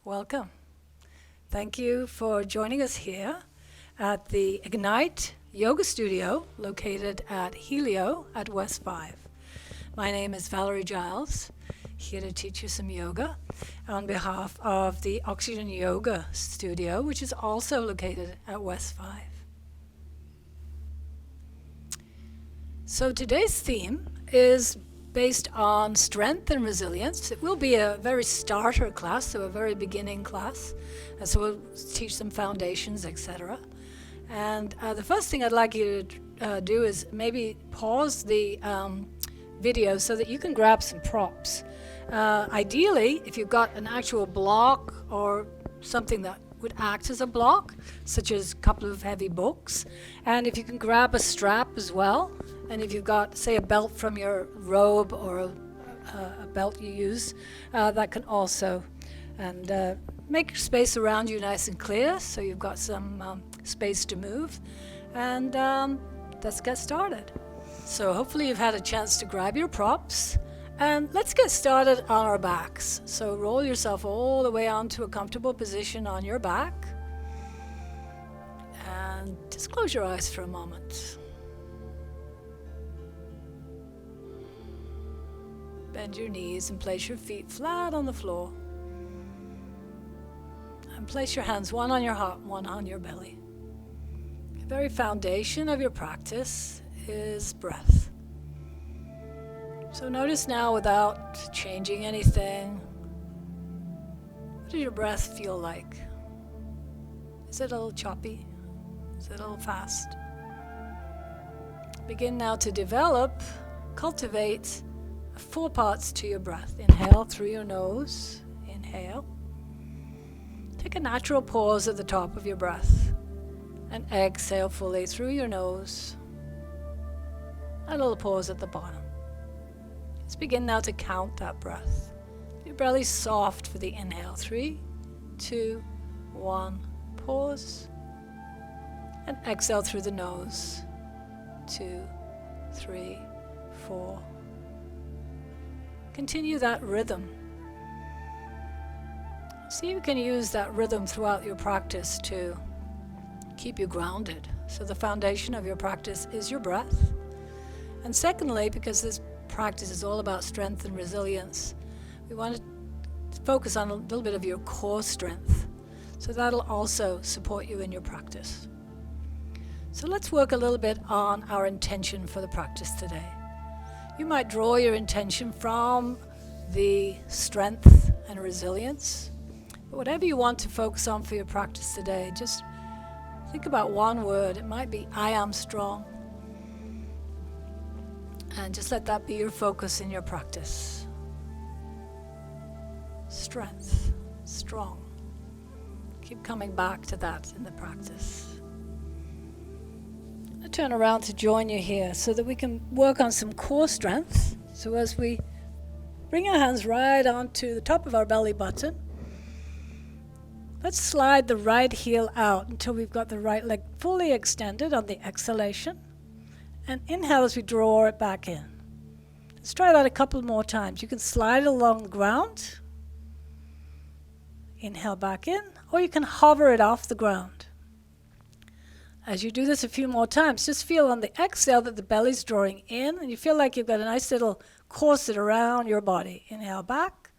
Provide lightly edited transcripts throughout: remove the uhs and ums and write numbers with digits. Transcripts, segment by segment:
Welcome. Thank you for joining us here at the Ignite Yoga Studio located at Helio at West 5. My name is Valerie Giles, here to teach you some yoga on behalf of the Oxygen Yoga Studio, which is also located at West 5. So today's theme is based on strength and resilience. It will be a very starter class, so a very beginning class. And so we'll teach some foundations, etc. And the first thing I'd like you to do is maybe pause the video so that you can grab some props. Ideally, if you've got an actual block or something that would act as a block, such as a couple of heavy books, and if you can grab a strap as well, and if you've got, say, a belt from your robe or a belt you use, that can also, and make your space around you nice and clear so you've got some space to move, and let's get started. So hopefully you've had a chance to grab your props, and let's get started on our backs. So roll yourself all the way onto a comfortable position on your back, and just close your eyes for a moment. Bend your knees and place your feet flat on the floor. And place your hands one on your heart, one on your belly. The very foundation of your practice is breath. So notice now, without changing anything, what does your breath feel like? Is it a little choppy? Is it a little fast? Begin now to cultivate 4 parts to your breath. Inhale through your nose. Inhale. Take a natural pause at the top of your breath. And exhale fully through your nose. A little pause at the bottom. Let's begin now to count that breath. Your belly soft for the inhale. 3, 2, 1. Pause. And exhale through the nose. 2, 3, 4. Continue that rhythm. See if you can use that rhythm throughout your practice to keep you grounded. So the foundation of your practice is your breath. And secondly, because this practice is all about strength and resilience, we want to focus on a little bit of your core strength. So that'll also support you in your practice. So let's work a little bit on our intention for the practice today. You might draw your intention from the strength and resilience. But whatever you want to focus on for your practice today, just think about one word. It might be, I am strong. And just let that be your focus in your practice. Strength, strong. Keep coming back to that in the practice. I'll turn around to join you here so that we can work on some core strength. So as we bring our hands right onto the top of our belly button, let's slide the right heel out until we've got the right leg fully extended on the exhalation. And inhale as we draw it back in. Let's try that a couple more times. You can slide it along the ground. Inhale back in, or you can hover it off the ground. As you do this a few more times, just feel on the exhale that the belly's drawing in, and you feel like you've got a nice little corset around your body. Inhale back,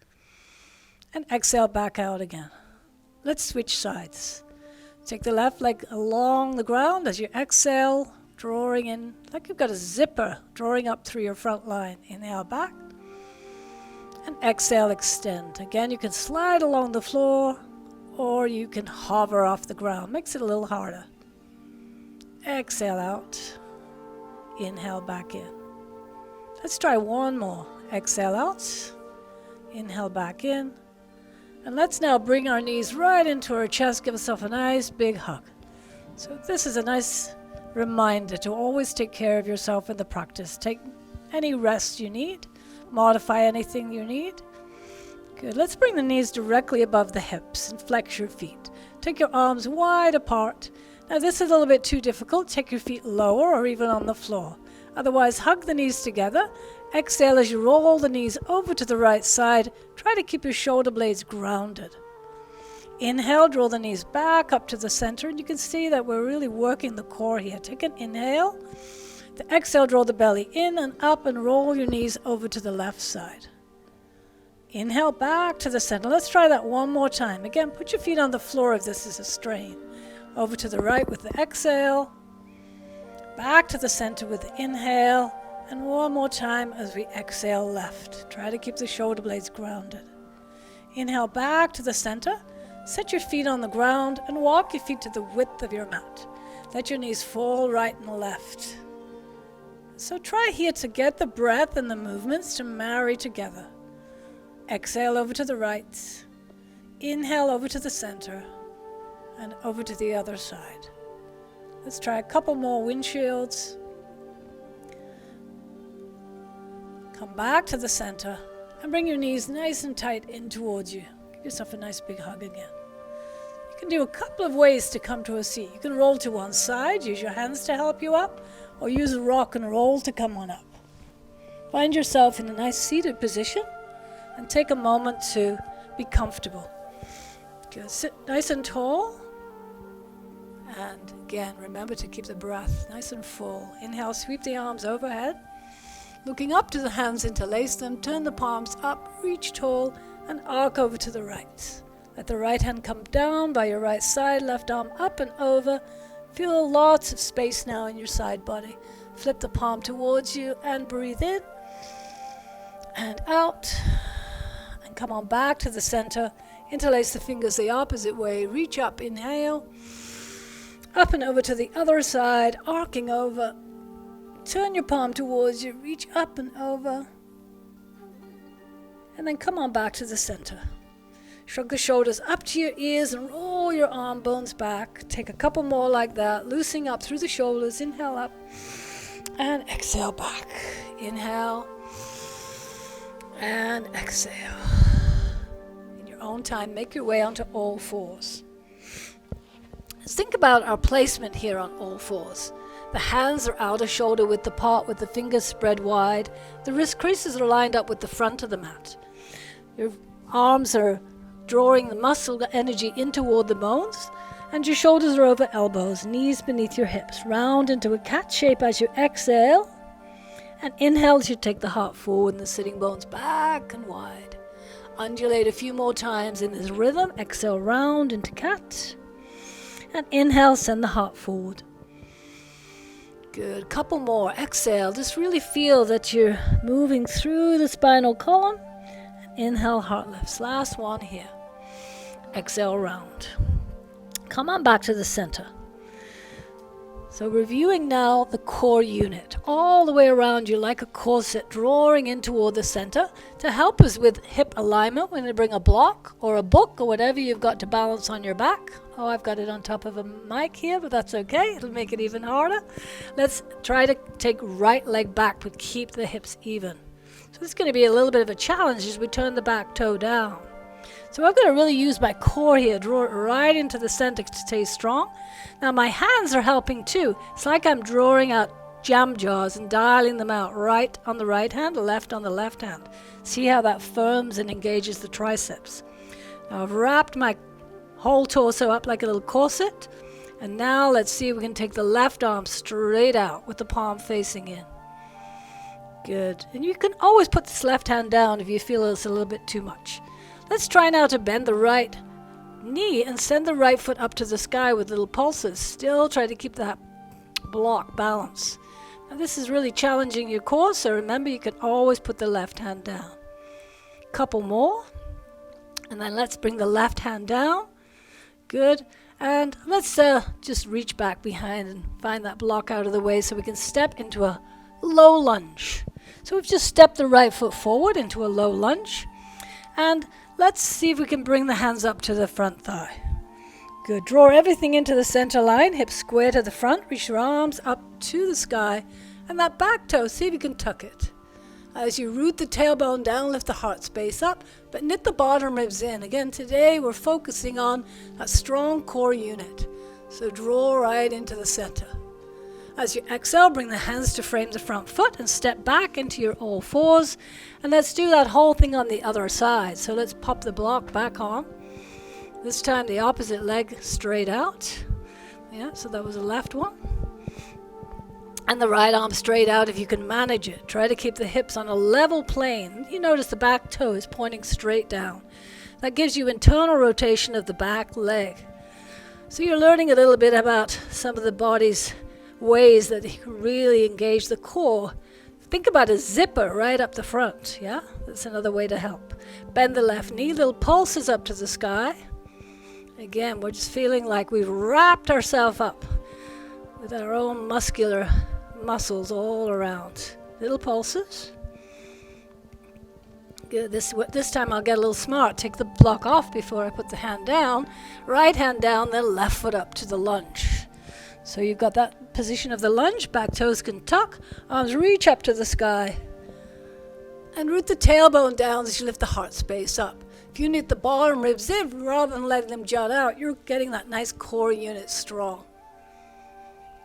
and exhale back out again. Let's switch sides. Take the left leg along the ground as you exhale, drawing in, like you've got a zipper drawing up through your front line. Inhale back, and exhale, extend. Again, you can slide along the floor, or you can hover off the ground. Makes it a little harder. Exhale out, inhale back in. Let's try one more. Exhale out, inhale back in. And let's now bring our knees right into our chest, give yourself a nice big hug. So this is a nice reminder to always take care of yourself in the practice. Take any rest you need, modify anything you need. Good, let's bring the knees directly above the hips and flex your feet. Take your arms wide apart. Now this is a little bit too difficult. Take your feet lower or even on the floor. Otherwise, hug the knees together. Exhale as you roll the knees over to the right side. Try to keep your shoulder blades grounded. Inhale, draw the knees back up to the center, and you can see that we're really working the core here. Take an inhale. The exhale, draw the belly in and up and roll your knees over to the left side. Inhale, back to the center. Let's try that one more time. Again, put your feet on the floor if this is a strain. Over to the right with the exhale. Back to the center with the inhale. And one more time as we exhale left. Try to keep the shoulder blades grounded. Inhale, back to the center. Set your feet on the ground and walk your feet to the width of your mat. Let your knees fall right and left. So try here to get the breath and the movements to marry together. Exhale over to the right. Inhale over to the center. And over to the other side. Let's try a couple more windshields. Come back to the center and bring your knees nice and tight in towards you. Give yourself a nice big hug again. You can do a couple of ways to come to a seat. You can roll to one side, use your hands to help you up, or use a rock and roll to come on up. Find yourself in a nice seated position and take a moment to be comfortable. Good. Sit nice and tall. And again, remember to keep the breath nice and full. Inhale, sweep the arms overhead. Looking up to the hands, interlace them, turn the palms up, reach tall, and arc over to the right. Let the right hand come down by your right side, left arm up and over. Feel lots of space now in your side body. Flip the palm towards you and breathe in and out. And come on back to the center. Interlace the fingers the opposite way. Reach up, inhale. Up and over to the other side, arcing over. Turn your palm towards you, reach up and over. And then come on back to the center. Shrug the shoulders up to your ears and roll your arm bones back. Take a couple more like that, loosening up through the shoulders. Inhale up and exhale back. Inhale and exhale. In your own time, make your way onto all fours. Let's think about our placement here on all fours. The hands are outer shoulder width apart with the fingers spread wide. The wrist creases are lined up with the front of the mat. Your arms are drawing the muscle energy in toward the bones, and your shoulders are over elbows, knees beneath your hips. Round into a cat shape as you exhale, and inhale as you take the heart forward and the sitting bones back and wide. Undulate a few more times in this rhythm. Exhale, round into cat, and inhale, send the heart forward. Good. Couple more. Exhale. Just really feel that you're moving through the spinal column. And inhale, heart lifts. Last one here. Exhale, round. Come on back to the center. So reviewing now the core unit. All the way around you like a corset, drawing in toward the center. To help us with hip alignment, we're going to bring a block or a book or whatever you've got to balance on your back. Oh, I've got it on top of a mic here, but that's okay. It'll make it even harder. Let's try to take right leg back, but keep the hips even. So this is going to be a little bit of a challenge as we turn the back toe down. So I've got to really use my core here, draw it right into the center to stay strong. Now my hands are helping too. It's like I'm drawing out jam jars and dialing them out, right on the right hand, left on the left hand. See how that firms and engages the triceps. Now I've wrapped my whole torso up like a little corset. And now let's see if we can take the left arm straight out with the palm facing in. Good. And you can always put this left hand down if you feel it's a little bit too much. Let's try now to bend the right knee and send the right foot up to the sky with little pulses. Still try to keep that block balance. Now this is really challenging your core, so remember you can always put the left hand down. Couple more. And then let's bring the left hand down. Good. And let's just reach back behind and find that block out of the way so we can step into a low lunge. So we've just stepped the right foot forward into a low lunge. And let's see if we can bring the hands up to the front thigh. Good. Draw everything into the center line. Hips square to the front. Reach your arms up to the sky. And that back toe, see if you can tuck it. As you root the tailbone down, lift the heart space up, but knit the bottom ribs in. Again, today we're focusing on a strong core unit. So draw right into the center. As you exhale, bring the hands to frame the front foot and step back into your all fours. And let's do that whole thing on the other side. So let's pop the block back on. This time the opposite leg straight out. Yeah, so that was the left one. And the right arm straight out if you can manage it. Try to keep the hips on a level plane. You notice the back toe is pointing straight down. That gives you internal rotation of the back leg. So you're learning a little bit about some of the body's ways that you can really engage the core. Think about a zipper right up the front, yeah? That's another way to help. Bend the left knee, little pulses up to the sky. Again, we're just feeling like we've wrapped ourselves up with our own muscular muscles all around. Little pulses. Good. This time I'll get a little smart. Take the block off before I put the hand down. Right hand down, then left foot up to the lunge. So you've got that position of the lunge. Back toes can tuck. Arms reach up to the sky. And root the tailbone down as you lift the heart space up. If you need the bottom ribs in, rather than letting them jut out, you're getting that nice core unit strong.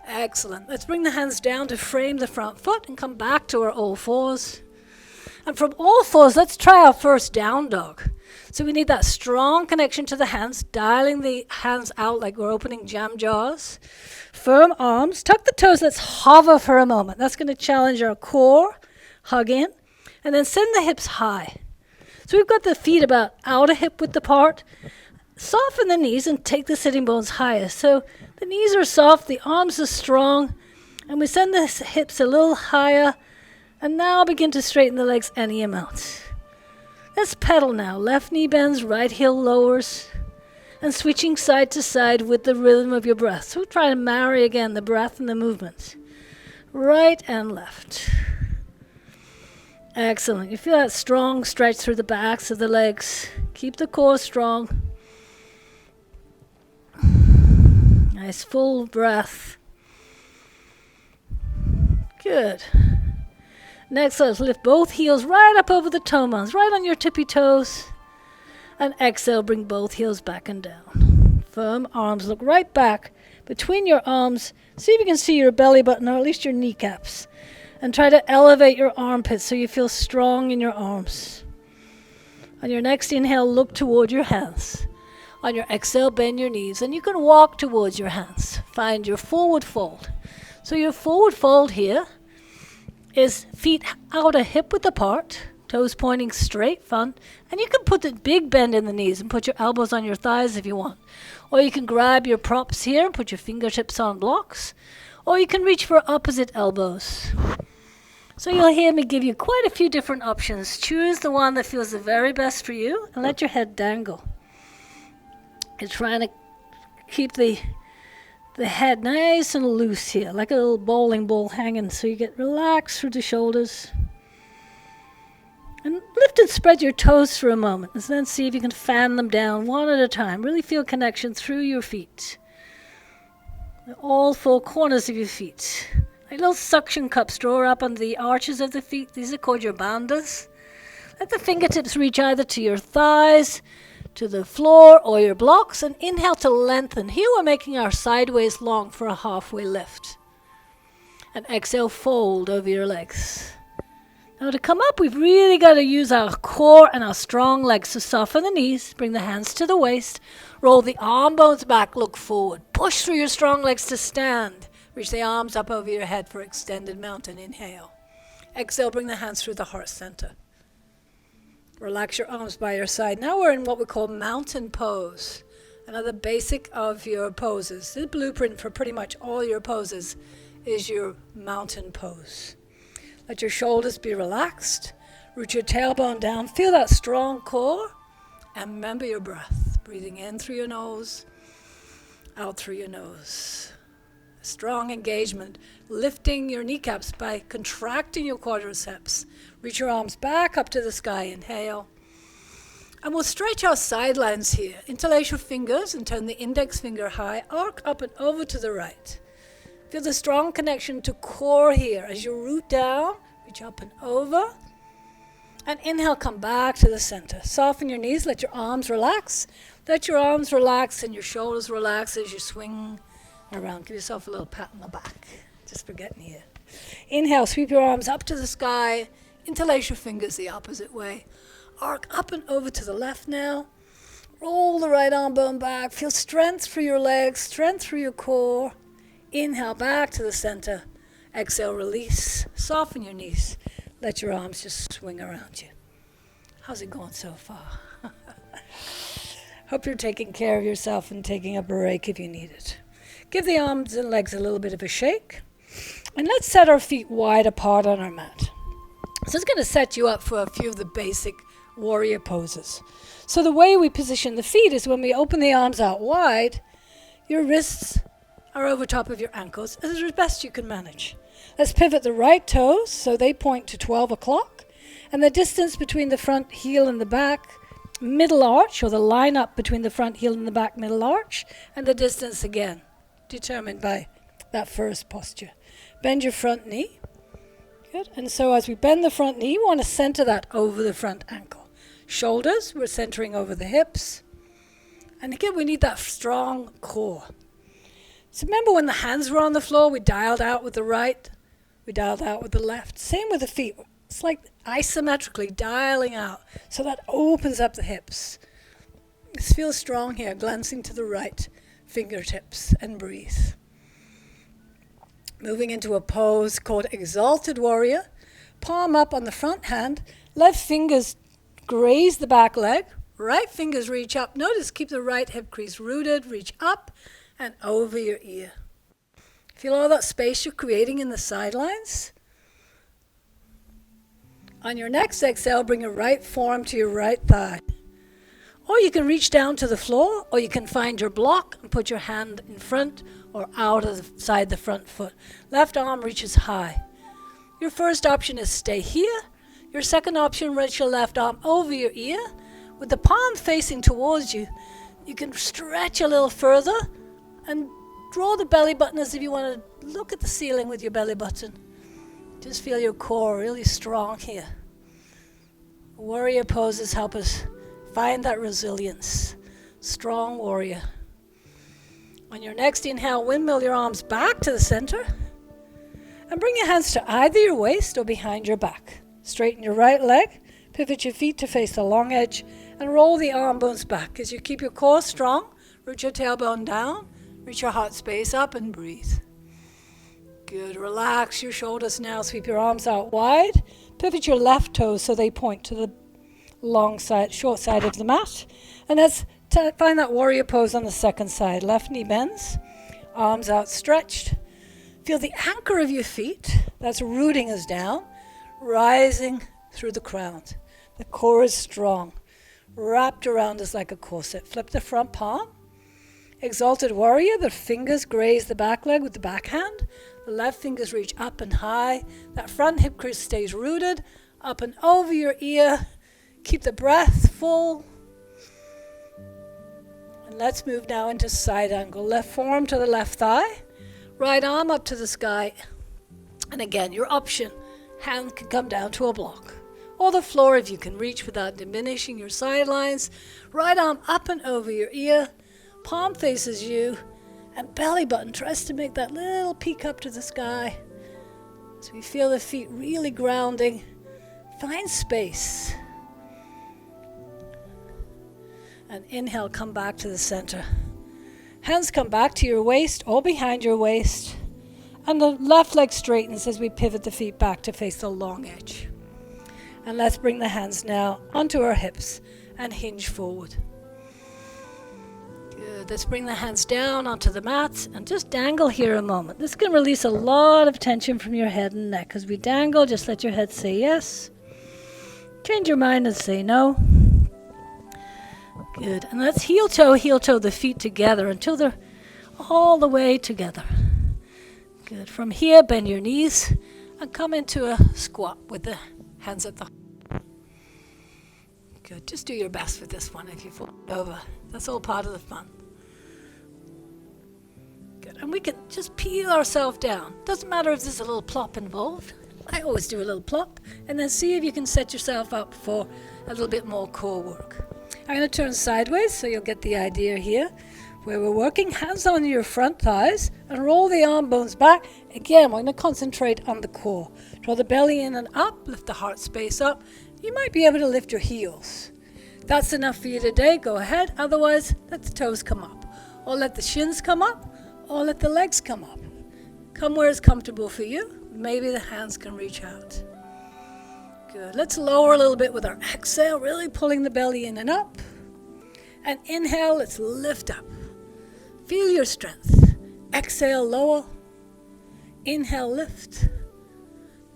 Excellent. Let's bring the hands down to frame the front foot and come back to our all fours. And from all fours, let's try our first down dog. So we need that strong connection to the hands, dialing the hands out like we're opening jam jaws. Firm arms. Tuck the toes. Let's hover for a moment. That's going to challenge our core. Hug in. And then send the hips high. So we've got the feet about outer hip width apart. Soften the knees and take the sitting bones higher. So the knees are soft, the arms are strong, and we send the hips a little higher, and now begin to straighten the legs any amount. Let's pedal now. Left knee bends, right heel lowers, and switching side to side with the rhythm of your breath. So we'll try to marry again the breath and the movement. Right and left. Excellent. You feel that strong stretch through the backs of the legs. Keep the core strong. Nice full breath. Good. Next, let's lift both heels right up over the toe mounds, right on your tippy toes. And exhale, bring both heels back and down. Firm arms, look right back between your arms. See if you can see your belly button or at least your kneecaps. And try to elevate your armpits so you feel strong in your arms. On your next inhale, look toward your hands. On your exhale, bend your knees, and you can walk towards your hands. Find your forward fold. So your forward fold here is feet out a hip width apart, toes pointing straight front, and you can put a big bend in the knees and put your elbows on your thighs if you want. Or you can grab your props here and put your fingertips on blocks. Or you can reach for opposite elbows. So you'll hear me give you quite a few different options. Choose the one that feels the very best for you and let your head dangle. You're trying to keep the head nice and loose here, like a little bowling ball hanging, so you get relaxed through the shoulders. And lift and spread your toes for a moment, and then see if you can fan them down one at a time. Really feel connection through your feet. All four corners of your feet. Like little suction cups draw up on the arches of the feet. These are called your bandhas. Let the fingertips reach either to your thighs, to the floor, or your blocks, and inhale to lengthen. Here we're making our sideways long for a halfway lift. And exhale, fold over your legs. Now to come up, we've really got to use our core and our strong legs. So soften the knees, bring the hands to the waist, roll the arm bones back, look forward. Push through your strong legs to stand. Reach the arms up over your head for extended mountain inhale. Exhale, bring the hands through the heart center. Relax your arms by your side. Now we're in what we call mountain pose. Another basic of your poses. The blueprint for pretty much all your poses is your mountain pose. Let your shoulders be relaxed. Root your tailbone down. Feel that strong core. And remember your breath. Breathing in through your nose, out through your nose. Strong engagement, lifting your kneecaps by contracting your quadriceps. Reach your arms back up to the sky, inhale. And we'll stretch our sidelines here. Interlace your fingers and turn the index finger high, arc up and over to the right. Feel the strong connection to core here as you root down, reach up and over. And inhale, come back to the center. Soften your knees, let your arms relax. Let your arms relax and your shoulders relax as you swing around. Give yourself a little pat on the back, just for getting here. Inhale, sweep your arms up to the sky. Interlace your fingers the opposite way. Arc up and over to the left now. Roll the right arm bone back. Feel strength through your legs, strength through your core. Inhale back to the center. Exhale, release. Soften your knees. Let your arms just swing around you. How's it going so far? Hope you're taking care of yourself and taking a break if you need it. Give the arms and legs a little bit of a shake. And let's set our feet wide apart on our mat. So it's going to set you up for a few of the basic warrior poses. So the way we position the feet is when we open the arms out wide, your wrists are over top of your ankles as best you can manage. Let's pivot the right toes so they point to 12 o'clock. And the distance between the front heel and the back middle arch, or the line up between the front heel and the back middle arch, and the distance again, determined by that first posture. Bend your front knee. Good. And so as we bend the front knee, we want to center that over the front ankle. Shoulders, we're centering over the hips. And again, we need that strong core. So remember when the hands were on the floor, we dialed out with the right, we dialed out with the left. Same with the feet. It's like isometrically dialing out. So that opens up the hips. Just feel strong here, glancing to the right fingertips, and breathe. Moving into a pose called Exalted Warrior. Palm up on the front hand. Left fingers graze the back leg. Right fingers reach up. Notice, keep the right hip crease rooted. Reach up and over your ear. Feel all that space you're creating in the sidelines. On your next exhale, bring your right forearm to your right thigh. Or you can reach down to the floor, or you can find your block and put your hand in front or out of the side the front foot. Left arm reaches high. Your first option is stay here. Your second option, reach your left arm over your ear. With the palm facing towards you, you can stretch a little further and draw the belly button as if you want to look at the ceiling with your belly button. Just feel your core really strong here. Warrior poses help us find that resilience. Strong warrior. On your next inhale, windmill your arms back to the center. And bring your hands to either your waist or behind your back. Straighten your right leg. Pivot your feet to face the long edge. And roll the arm bones back as you keep your core strong. Root your tailbone down. Reach your heart space up and breathe. Good. Relax your shoulders now. Sweep your arms out wide. Pivot your left toes so they point to the short side of the mat. And let's find that warrior pose on the second side. Left knee bends. Arms outstretched. Feel the anchor of your feet. That's rooting us down. Rising through the crown. The core is strong. Wrapped around us like a corset. Flip the front palm. Exalted warrior. The fingers graze the back leg with the back hand. The left fingers reach up and high. That front hip crease stays rooted. Up and over your ear. Keep the breath full. And let's move now into side angle. Left forearm to the left thigh. Right arm up to the sky. And again, your option. Hand can come down to a block. Or the floor if you can reach without diminishing your sidelines. Right arm up and over your ear. Palm faces you. And belly button tries to make that little peak up to the sky. So we feel the feet really grounding. Find space. And inhale, come back to the center. Hands come back to your waist or behind your waist. And the left leg straightens as we pivot the feet back to face the long edge. And let's bring the hands now onto our hips and hinge forward. Good. Let's bring the hands down onto the mat and just dangle here a moment. This can release a lot of tension from your head and neck. As we dangle, just let your head say yes. Change your mind and say no. Good. And let's heel toe the feet together until they're all the way together. Good. From here, bend your knees and come into a squat with the hands at the heart. Good. Just do your best with this one if you fall over. That's all part of the fun. Good. And we can just peel ourselves down. Doesn't matter if there's a little plop involved. I always do a little plop. And then see if you can set yourself up for a little bit more core work. I'm going to turn sideways so you'll get the idea here. Where we're working, hands on your front thighs and roll the arm bones back. Again, we're going to concentrate on the core. Draw the belly in and up, lift the heart space up. You might be able to lift your heels. If that's enough for you today, go ahead. Otherwise, let the toes come up. Or let the shins come up, or let the legs come up. Come where it's comfortable for you. Maybe the hands can reach out. Good. Let's lower a little bit with our exhale, really pulling the belly in and up. And inhale, let's lift up. Feel your strength. Exhale, lower. Inhale, lift.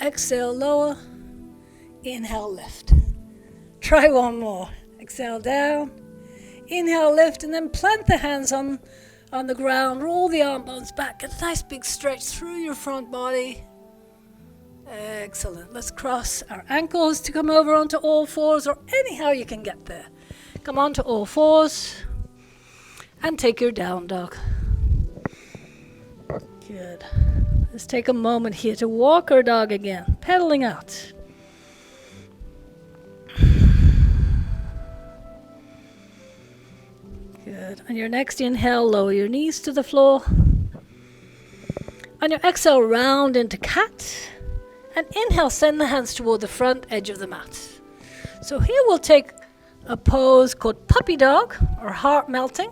Exhale, lower. Inhale, lift. Try one more. Exhale down. Inhale, lift, and then plant the hands on the ground. Roll the arm bones back. Get a nice big stretch through your front body. Excellent. Let's cross our ankles to come over onto all fours, or anyhow you can get there. Come onto all fours and take your down dog. Good. Let's take a moment here to walk our dog again, pedaling out. Good. On your next inhale, lower your knees to the floor. On your exhale, round into cat. And inhale, send the hands toward the front edge of the mat. So here we'll take a pose called puppy dog or heart melting.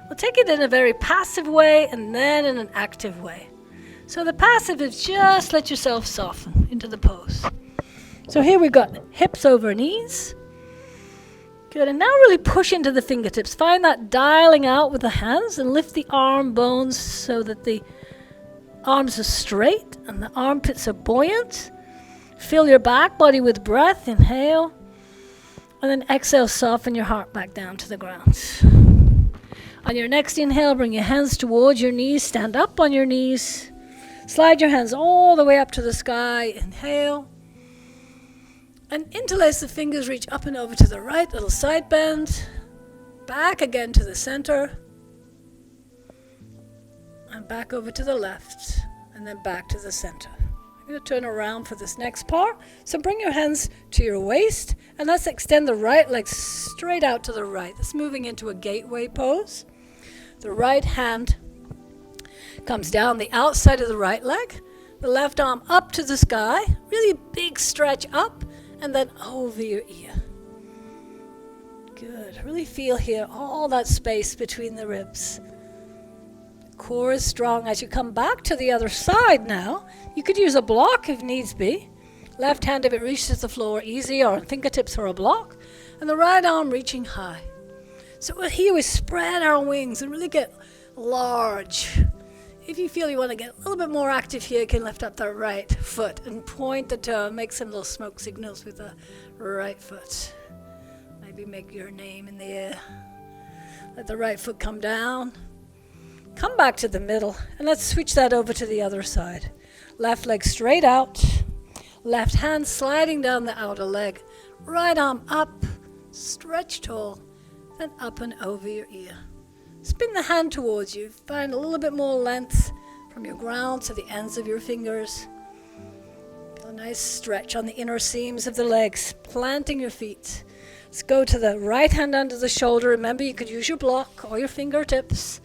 We'll take it in a very passive way and then in an active way. So the passive is just let yourself soften into the pose. So here we've got hips over knees. Good, and now really push into the fingertips. Find that dialing out with the hands and lift the arm bones so that the arms are straight and the armpits are buoyant. Fill your back body with breath. Inhale. And then exhale, soften your heart back down to the ground. On your next inhale, bring your hands towards your knees. Stand up on your knees. Slide your hands all the way up to the sky. Inhale. And interlace the fingers, reach up and over to the right, little side bend. Back again to the center. And back over to the left. And then back to the center. I'm going to turn around for this next part. So bring your hands to your waist. And let's extend the right leg straight out to the right. That's moving into a gateway pose. The right hand comes down the outside of the right leg. The left arm up to the sky. Really big stretch up. And then over your ear. Good. Really feel here all that space between the ribs. The core is strong. As you come back to the other side now, you could use a block if needs be. Left hand if it reaches the floor, easy, or fingertips for a block. And the right arm reaching high. So here we spread our wings and really get large. If you feel you want to get a little bit more active here, you can lift up the right foot and point the toe. Make some little smoke signals with the right foot. Maybe make your name in the air. Let the right foot come down. Come back to the middle, and let's switch that over to the other side. Left leg straight out. Left hand sliding down the outer leg. Right arm up. Stretch tall. Then up and over your ear. Spin the hand towards you. Find a little bit more length from your ground to the ends of your fingers. Feel a nice stretch on the inner seams of the legs, planting your feet. Let's go to the right hand under the shoulder. Remember, you could use your block or your fingertips.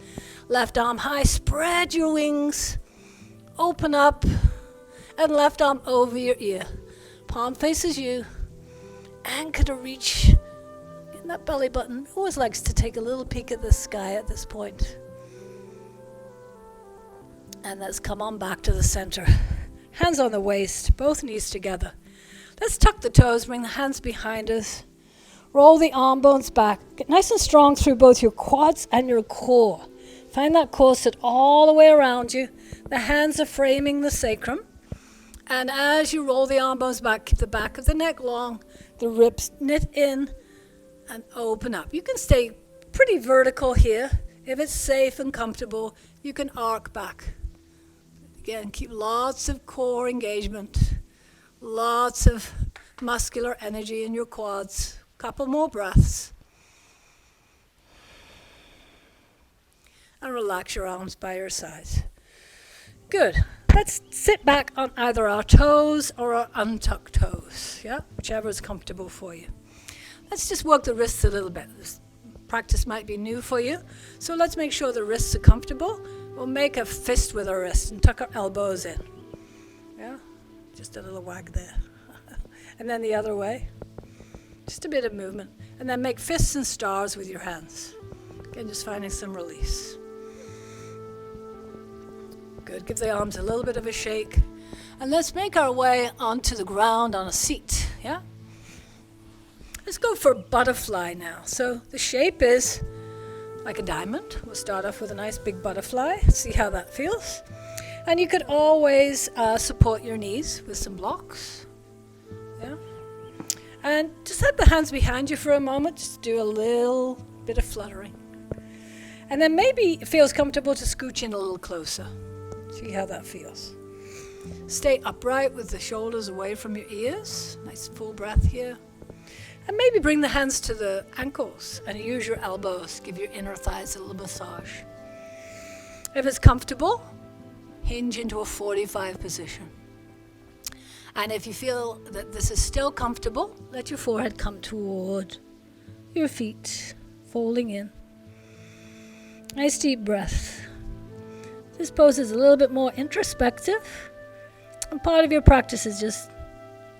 Left arm high, spread your wings. Open up, and left arm over your ear. Palm faces you. Anchor to reach. That belly button always likes to take a little peek at the sky at this point. And let's come on back to the center. Hands on the waist, both knees together. Let's tuck the toes, bring the hands behind us. Roll the arm bones back. Get nice and strong through both your quads and your core. Find that core sit all the way around you. The hands are framing the sacrum. And as you roll the arm bones back, keep the back of the neck long, the ribs knit in, and open up. You can stay pretty vertical here. If it's safe and comfortable, you can arc back. Again, keep lots of core engagement, lots of muscular energy in your quads. Couple more breaths. And relax your arms by your sides. Good. Let's sit back on either our toes or our untucked toes. Yeah, whichever is comfortable for you. Let's just work the wrists a little bit. This practice might be new for you. So let's make sure the wrists are comfortable. We'll make a fist with our wrists and tuck our elbows in. Yeah, just a little wag there. And then the other way. Just a bit of movement. And then make fists and stars with your hands. Again, just finding some release. Good. Give the arms a little bit of a shake. And let's make our way onto the ground on a seat. Yeah? Let's go for butterfly now. So the shape is like a diamond. We'll start off with a nice big butterfly. See how that feels. And you could always support your knees with some blocks. Yeah? And just have the hands behind you for a moment. Just do a little bit of fluttering. And then maybe it feels comfortable to scooch in a little closer. See how that feels. Stay upright with the shoulders away from your ears. Nice full breath here. And maybe bring the hands to the ankles and use your elbows. Give your inner thighs a little massage. If it's comfortable, hinge into a 45 position. And if you feel that this is still comfortable, let your forehead come toward your feet, folding in. Nice deep breath. This pose is a little bit more introspective. And part of your practice is just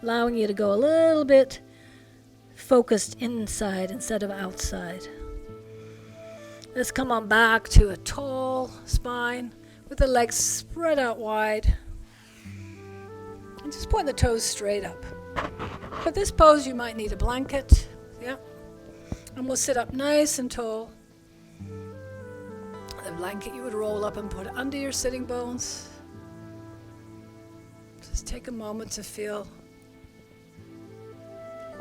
allowing you to go a little bit focused inside instead of outside. Let's come on back to a tall spine with the legs spread out wide. And just point the toes straight up. For this pose, you might need a blanket. Yeah. And we'll sit up nice and tall. The blanket you would roll up and put under your sitting bones. Just take a moment to feel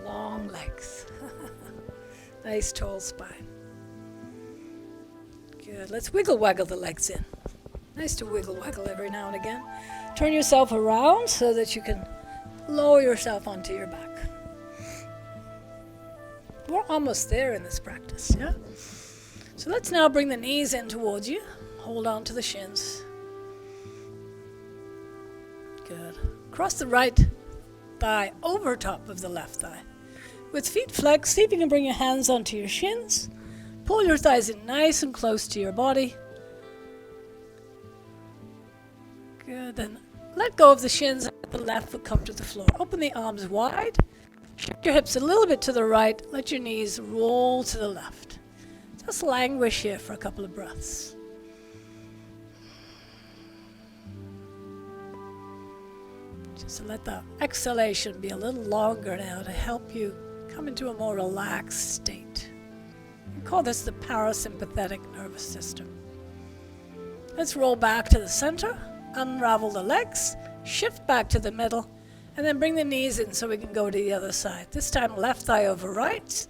long legs. Nice tall spine. Good. Let's wiggle waggle the legs in. Nice to wiggle waggle every now and again. Turn yourself around so that you can lower yourself onto your back. We're almost there in this practice, yeah? So let's now bring the knees in towards you. Hold on to the shins. Good. Cross the right thigh over top of the left thigh. With feet flexed, see if you can bring your hands onto your shins. Pull your thighs in nice and close to your body. Good. Then let go of the shins and let the left foot come to the floor. Open the arms wide. Shift your hips a little bit to the right. Let your knees roll to the left. Just languish here for a couple of breaths. Just let the exhalation be a little longer now to help you come into a more relaxed state. We call this the parasympathetic nervous system. Let's roll back to the center, unravel the legs, shift back to the middle, and then bring the knees in so we can go to the other side. This time left thigh over right,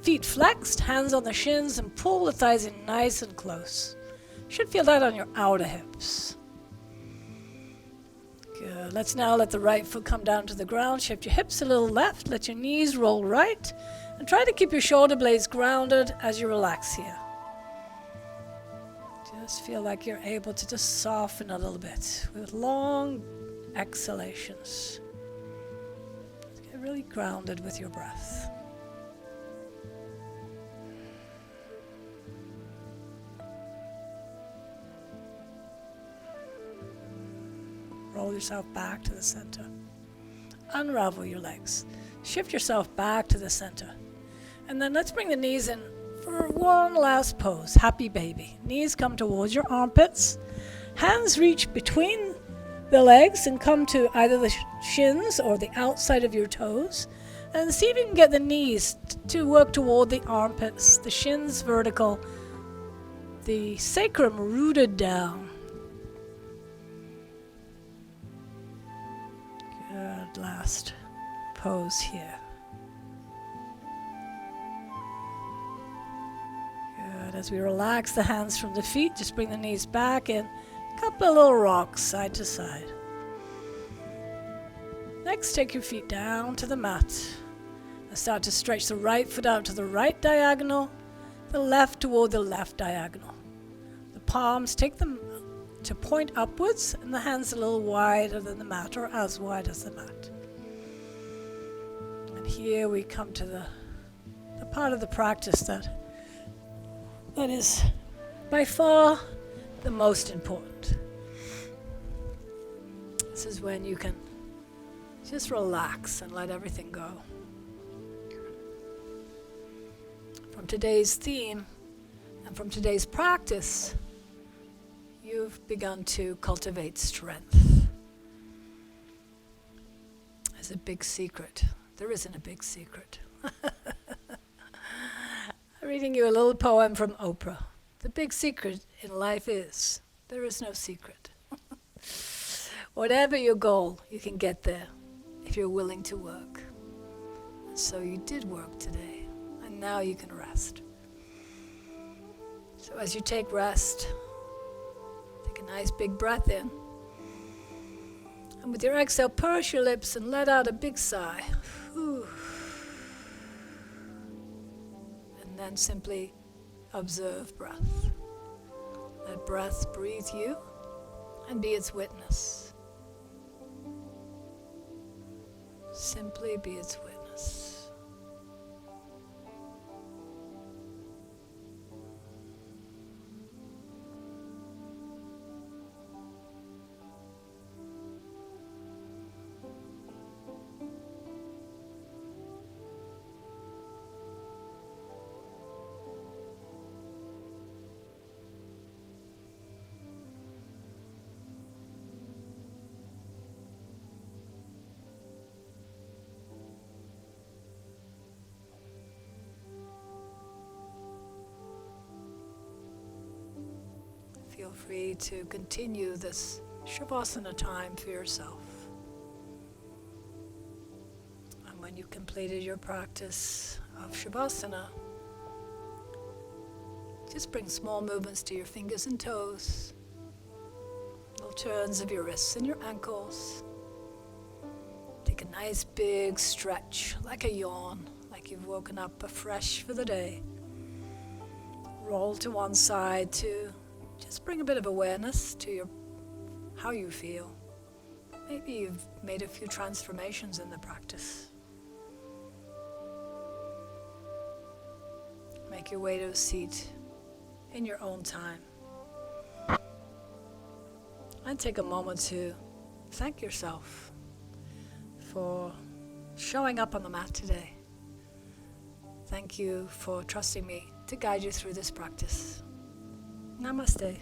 feet flexed, hands on the shins, and pull the thighs in nice and close. Should feel that on your outer hips. Good. Let's now let the right foot come down to the ground. Shift your hips a little left. Let your knees roll right. And try to keep your shoulder blades grounded as you relax here. Just feel like you're able to just soften a little bit with long exhalations. Get really grounded with your breath. Roll yourself back to the center. Unravel your legs. Shift yourself back to the center. And then let's bring the knees in for one last pose. Happy baby. Knees come towards your armpits. Hands reach between the legs and come to either the shins or the outside of your toes. And see if you can get the knees to work toward the armpits. The shins vertical. The sacrum rooted down. Good. Last pose here. Good. As we relax the hands from the feet, just bring the knees back in. A couple of little rocks side to side. Next, take your feet down to the mat. And start to stretch the right foot out to the right diagonal, the left toward the left diagonal. The palms, take them to point upwards, and the hands a little wider than the mat, or as wide as the mat. And here we come to the part of the practice that is by far the most important. This is when you can just relax and let everything go. from today's theme and from today's practice, you've begun to cultivate strength. There's a big secret. There isn't a big secret. I'm reading you a little poem from Oprah. The big secret in life is there is no secret. Whatever your goal, you can get there if you're willing to work. And so you did work today, and now you can rest. So as you take rest, take a nice big breath in. And with your exhale, purse your lips and let out a big sigh. Whew. And then simply observe breath. Let breath breathe you and be its witness. Simply be its witness. Feel free to continue this Shavasana time for yourself. And when you've completed your practice of Shavasana, just bring small movements to your fingers and toes, little turns of your wrists and your ankles. Take a nice big stretch, like a yawn, like you've woken up afresh for the day. Roll to one side to just bring a bit of awareness to how you feel. Maybe you've made a few transformations in the practice. Make your way to a seat in your own time. And take a moment to thank yourself for showing up on the mat today. Thank you for trusting me to guide you through this practice. Namaste.